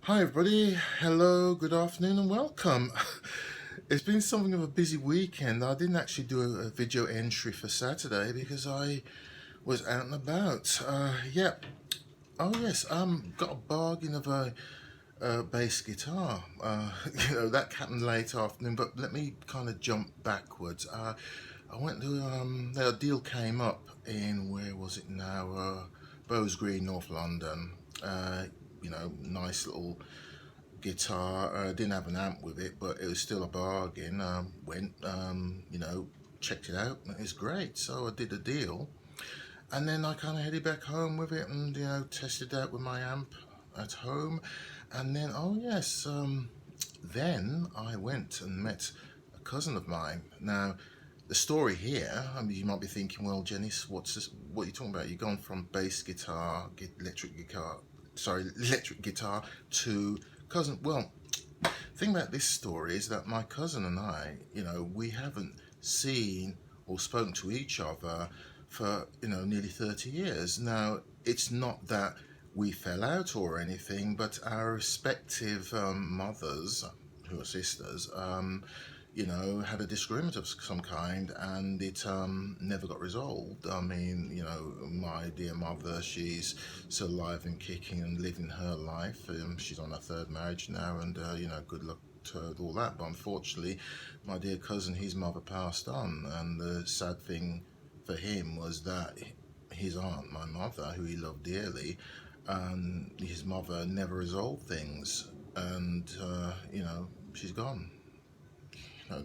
Hi, everybody. Hello, good afternoon, and welcome. It's been something of a busy weekend. I didn't actually do a video entry for Saturday because I was out and about. Yeah. Oh, yes. Got a bargain of a bass guitar. That happened late afternoon. But let me kind of jump backwards. I went to a deal came up in where was it now? Bowes Green, North London. Nice little guitar. Didn't have an amp with it, but it was still a bargain. Went, checked it out, and it was great. So I did a deal, and then I kind of headed back home with it, and tested it out with my amp at home, and then oh yes, then I went and met a cousin of mine. Now, the story here, I mean, you might be thinking, well, Gennis, what's this? What are you talking about? You've gone from bass guitar, electric guitar to cousin. Well, thing about this story is that my cousin and I, we haven't seen or spoken to each other for, nearly 30 years. Now, it's not that we fell out or anything, but our respective mothers, who are sisters, had a disagreement of some kind, and it never got resolved. I mean, my dear mother, she's still alive and kicking and living her life. She's on her third marriage now, and good luck to her with all that. But unfortunately, my dear cousin, his mother passed on, and the sad thing for him was that his aunt, my mother, who he loved dearly, his mother never resolved things, and she's gone.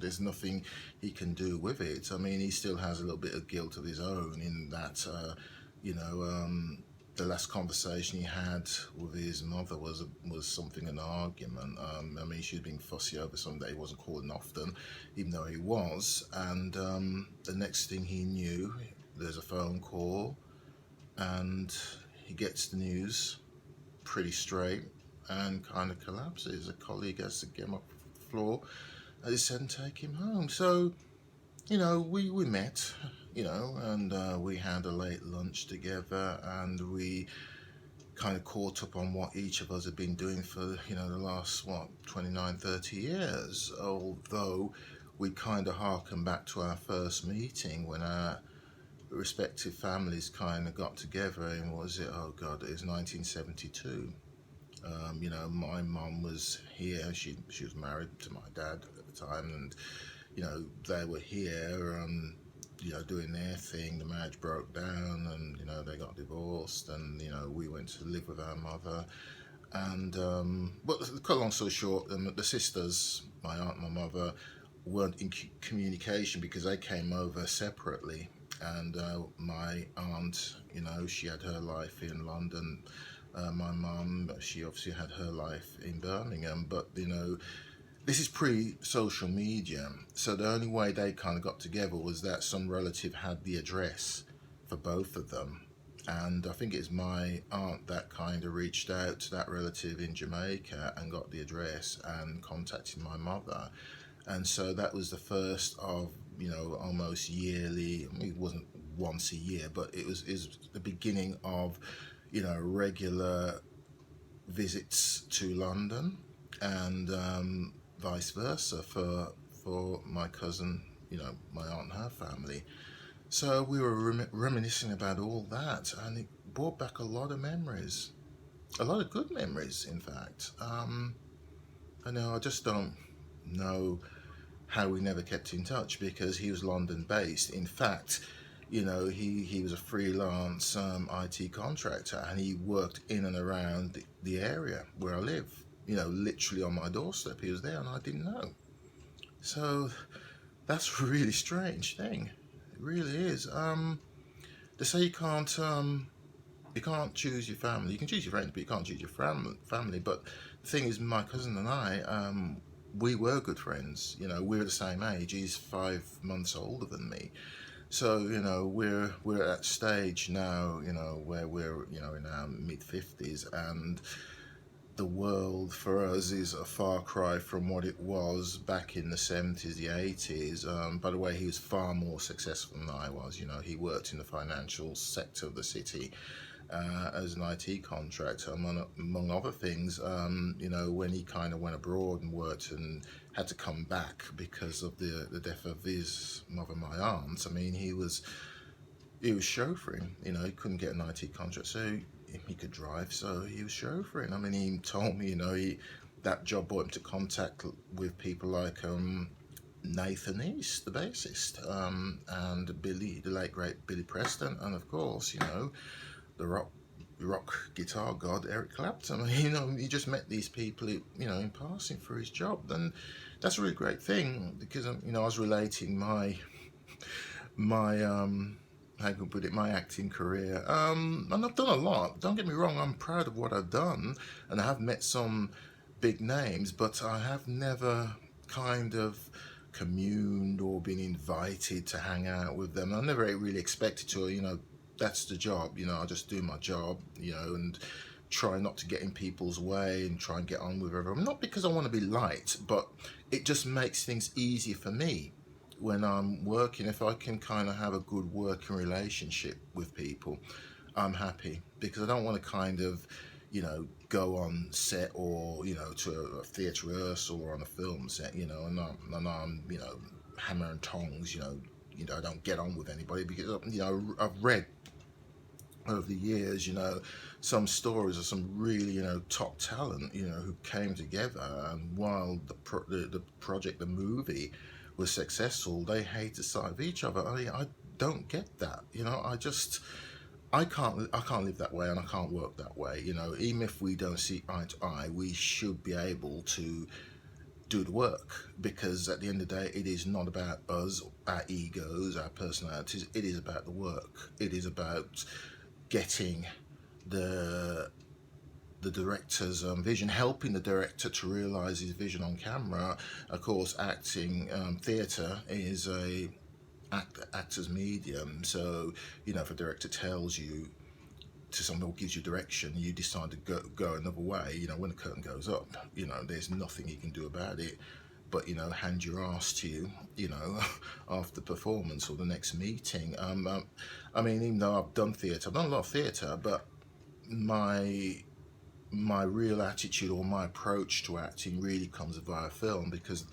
There's nothing he can do with it. I mean, he still has a little bit of guilt of his own in that, you know, um, the last conversation he had with his mother was something an argument. I mean, she'd been fussy over something that he wasn't calling often, even though he was. And the next thing he knew, there's a phone call, and he gets the news pretty straight and kind of collapses. A colleague has to get him off the floor, as he said, and take him home. So, we met, and we had a late lunch together, and we kind of caught up on what each of us had been doing for, the last, 29, 30 years. Although we kind of harken back to our first meeting when our respective families kind of got together in, what was it? Oh God, it was 1972. My mum was here. She was married to my dad at the time, and they were here, doing their thing. The marriage broke down, and they got divorced, and we went to live with our mother. And but to cut a long story short, the sisters, my aunt and my mother, weren't in communication because they came over separately. And my aunt, she had her life in London. My mum, she obviously had her life in Birmingham, but this is pre-social media, so the only way they kind of got together was that some relative had the address for both of them. And I think it's my aunt that kind of reached out to that relative in Jamaica and got the address and contacted my mother. And so that was the first of, almost yearly, I mean, it wasn't once a year, but it was the beginning of, regular visits to London, and vice versa for my cousin, my aunt and her family. So we were reminiscing about all that, and it brought back a lot of memories, a lot of good memories, in fact. I know I just don't know how we never kept in touch because he was London based. In fact, he was a freelance IT contractor, and he worked in and around the area where I live. Literally on my doorstep, he was there, and I didn't know. So that's a really strange thing. It really is. They say you can't choose your family. You can choose your friends, but you can't choose your family. But the thing is, my cousin and I, we were good friends. We were the same age. He's 5 months older than me. So we're at that stage now, where we're in our mid 50s, and the world for us is a far cry from what it was back in the 70s, the 80s. By the way, he was far more successful than I was. He worked in the financial sector of the city, as an IT contractor, among other things. When he kind of went abroad and worked and had to come back because of the death of his mother, my aunt. I mean, he was chauffeuring. He couldn't get an IT contract, so he could drive, so he was chauffeuring. I mean, he told me, that job brought him to contact with people like Nathan East, the bassist, and Billy, the late great Billy Preston, and of course, the rock guitar god Eric Clapton. He just met these people, in passing for his job, and that's a really great thing because I was relating my how can I put it, my acting career. And I've done a lot. Don't get me wrong, I'm proud of what I've done, and I have met some big names, but I have never kind of communed or been invited to hang out with them. I never really expected to. That's the job. I just do my job. And try not to get in people's way and try and get on with everyone. Not because I want to be liked, but it just makes things easier for me when I'm working. If I can kind of have a good working relationship with people, I'm happy because I don't want to kind of, go on set or to a theatre rehearsal or on a film set, and I'm hammer and tongs, I don't get on with anybody because I've read over the years, some stories of some really, top talent, who came together, and while the project, the movie, was successful, they hated sight of each other. I don't get that. I can't live that way, and I can't work that way. Even if we don't see eye to eye, we should be able to do the work, because at the end of the day, it is not about us, our egos, our personalities. It is about the work. It is about getting the director's vision, helping the director to realize his vision on camera. Of course, acting, theatre is a actor's medium. So if a director tells you to something or gives you direction, you decide to go another way. When the curtain goes up, there's nothing you can do about it. But hand your ass to after performance or the next meeting. I mean, even though I've done theatre, I've done a lot of theatre, but my real attitude or my approach to acting really comes via film, because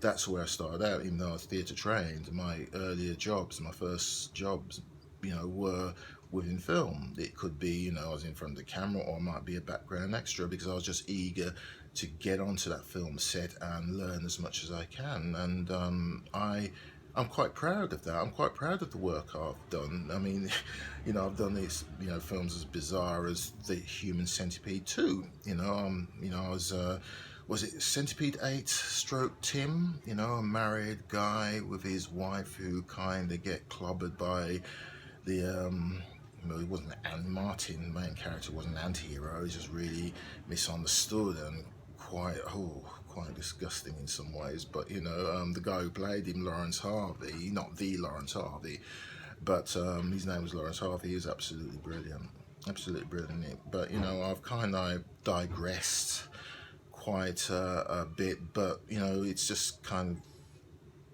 that's where I started out. Even though I was theatre trained, my earlier jobs, my first jobs, were within film. It could be, I was in front of the camera, or I might be a background extra, because I was just eager to get onto that film set and learn as much as I can. And I'm quite proud of that. I'm quite proud of the work I've done. I mean, I've done these, films as bizarre as The Human Centipede 2. I was it Centipede 8 stroke Tim? A married guy with his wife who kind of get clobbered by the he wasn't Martin, main character, wasn't an anti-hero. He's just really misunderstood and quite disgusting in some ways. But the guy who played him, Lawrence Harvey, not the Lawrence Harvey, but his name was Lawrence Harvey. He was absolutely brilliant. But I've kind of digressed quite a bit. But it's just kind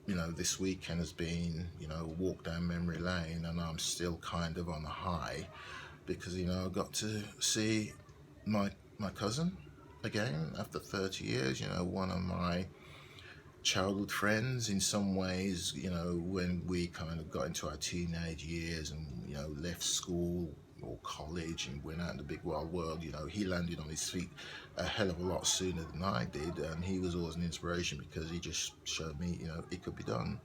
of, this weekend has been, a walk down memory lane, and I'm still kind of on a high because, I got to see my cousin again after 30 years, one of my childhood friends in some ways, when we kind of got into our teenage years and, left school or college and went out in the big wide world, he landed on his feet a hell of a lot sooner than I did, and he was always an inspiration because he just showed me, it could be done.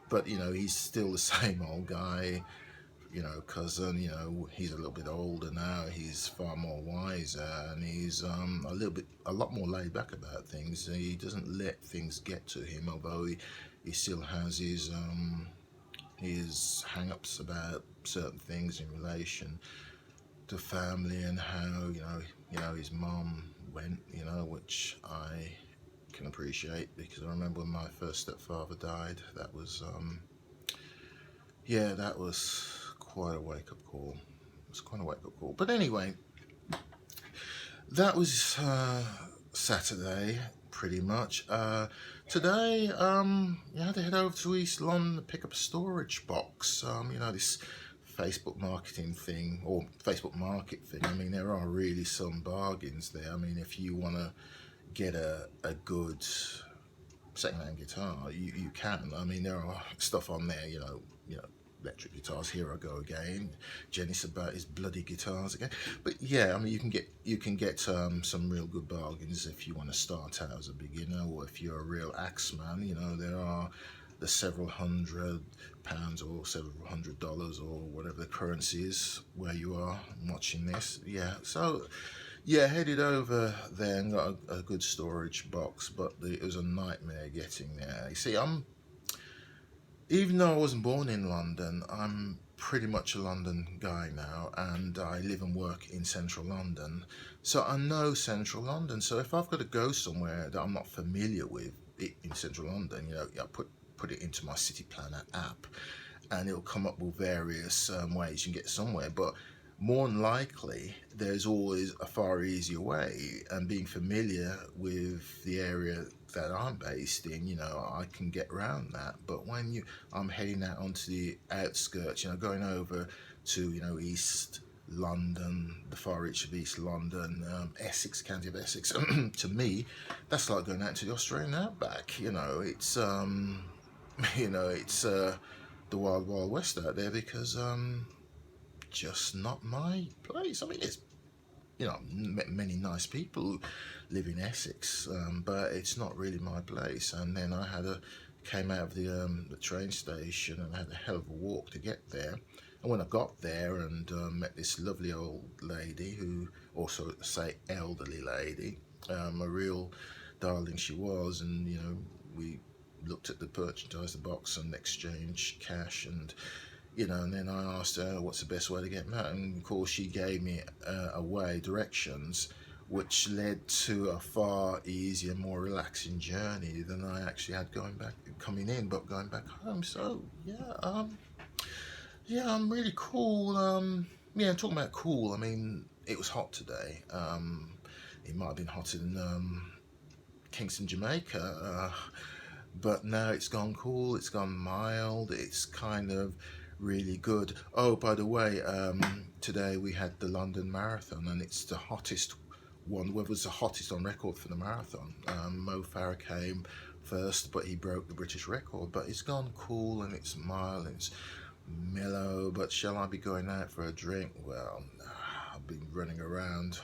But, he's still the same old guy, cousin. He's a little bit older now. He's far more wiser, and he's a lot more laid back about things. He doesn't let things get to him, although he still has his hang-ups about certain things in relation to family and how his mom went, which I can appreciate, because I remember when my first stepfather died. That was that was quite a wake-up call. It was quite a wake-up call. But anyway, that was Saturday, pretty much. Today, I had to head over to East London to pick up a storage box. This Facebook marketing thing or Facebook market thing, I mean, there are really some bargains there. I mean, if you want to get a good second-hand guitar, you can. I mean, there are stuff on there, electric guitars. Here I go again, Gennis about his bloody guitars again. But yeah, I mean, you can get some real good bargains if you want to start out as a beginner, or if you're a real axe man. There are the several £100 or several $100 or whatever the currency is where you are watching this. Yeah, so yeah, headed over there and got a good storage box, but it was a nightmare getting there. You see, even though I wasn't born in London, I'm pretty much a London guy now, and I live and work in central London. So I know central London. So if I've got to go somewhere that I'm not familiar with in central London, I put it into my City Planner app, and it'll come up with various ways you can get somewhere. But more than likely, there's always a far easier way, and being familiar with the area that I'm based in, I can get around that. But when I'm heading out onto the outskirts, going over to, East London, the far reach of East London, Essex, County of Essex, to me, that's like going out to the Australian outback. It's the wild, wild west out there, because just not my place. I mean, it's met many nice people who live in Essex, but it's not really my place. And then I came out of the train station and had a hell of a walk to get there. And when I got there and met this lovely old lady, who also say elderly lady, a real darling she was, and we looked at the merchandise box and exchanged cash, and then I asked her what's the best way to get out, and of course she gave me directions, which led to a far easier, more relaxing journey than I actually had coming in, but going back home. So yeah, I'm really cool. Yeah, talking about cool. I mean, it was hot today. It might have been hotter than Kingston, Jamaica. But now it's gone cool, it's gone mild, it's kind of really good. Oh, by the way, today we had the London Marathon, and it's the hottest one. Well, it was the hottest on record for the marathon. Mo Farah came first, but he broke the British record. But it's gone cool, and it's mild, and it's mellow. But shall I be going out for a drink? Well, I've been running around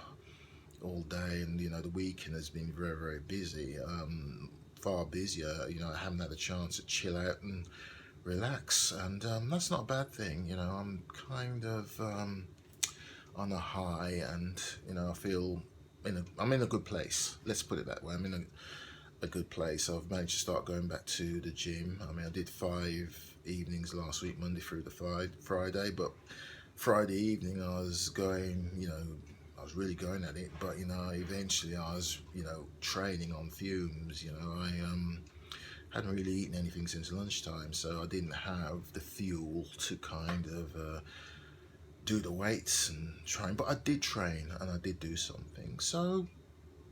all day, and the weekend has been very, very busy. Far busier. I haven't had a chance to chill out and relax, and that's not a bad thing. I'm kind of on a high, and I feel I'm in a good place. Let's put it that way. I'm in a good place. I've managed to start going back to the gym. I mean, I did 5 evenings last week, Monday through to Friday, but Friday evening I was going, I was really going at it, but eventually I was, training on fumes. I hadn't really eaten anything since lunchtime, so I didn't have the fuel to kind of do the weights and train. But I did train, and I did do something. So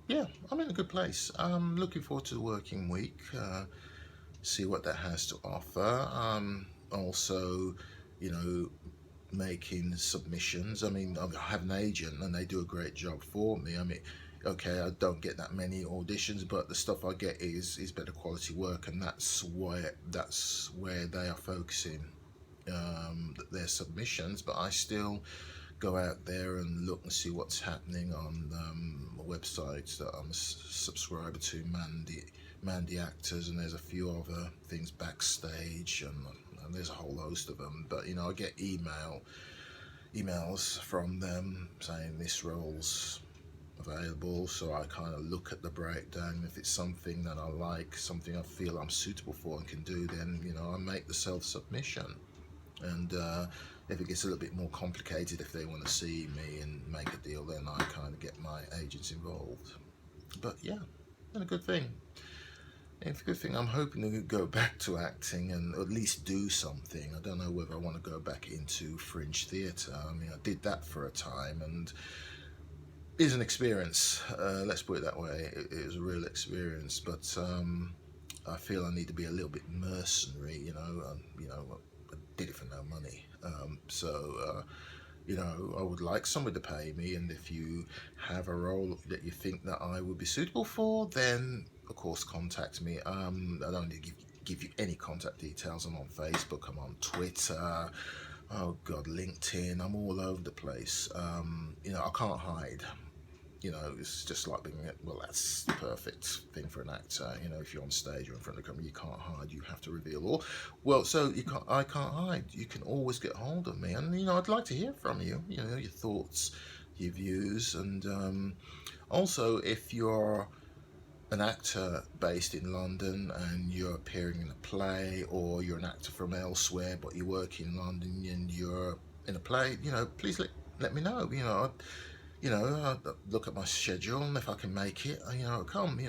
yeah, I'm in a good place. I'm looking forward to the working week. See what that has to offer. Also, making submissions. I mean, I have an agent, and they do a great job for me. I mean, okay, I don't get that many auditions, but the stuff I get is better quality work, and that's where they are focusing their submissions. But I still go out there and look and see what's happening on websites that I'm a subscriber to, Mandy Actors, and there's a few other things, Backstage, and there's a whole host of them. But I get emails from them saying this role's available, so I kind of look at the breakdown. If it's something that I like, something I feel I'm suitable for and can do, then I make the self-submission. And if it gets a little bit more complicated, if they want to see me and make a deal, then I kind of get my agents involved. But yeah, been a good thing. It's a good thing. I'm hoping to go back to acting and at least do something. I don't know whether I want to go back into fringe theatre. I mean, I did that for a time, and it's an experience. Let's put it that way. It was a real experience, but I feel I need to be a little bit mercenary. I did it for no money. I would like somebody to pay me, and if you have a role that you think that I would be suitable for, then of course contact me. I don't need to give you any contact details. I'm on Facebook, I'm on Twitter, oh God, LinkedIn, I'm all over the place. I can't hide. It's just like being, well, that's the perfect thing for an actor. If you're on stage or in front of the camera, you can't hide. You have to reveal all. Well, so I can't hide. You can always get hold of me, and I'd like to hear from you. Your thoughts, your views, and also if you're an actor based in London and you're appearing in a play, or you're an actor from elsewhere but you work in London and you're in a play, please let me know. I'll look at my schedule, and if I can make it, I'll come.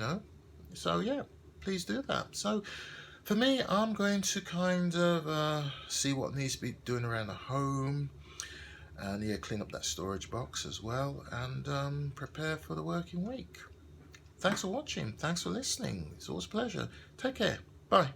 So yeah, please do that. So for me, I'm going to kind of see what needs to be doing around the home, and clean up that storage box as well, and prepare for the working week. Thanks for watching. Thanks for listening. It's always a pleasure. Take care. Bye.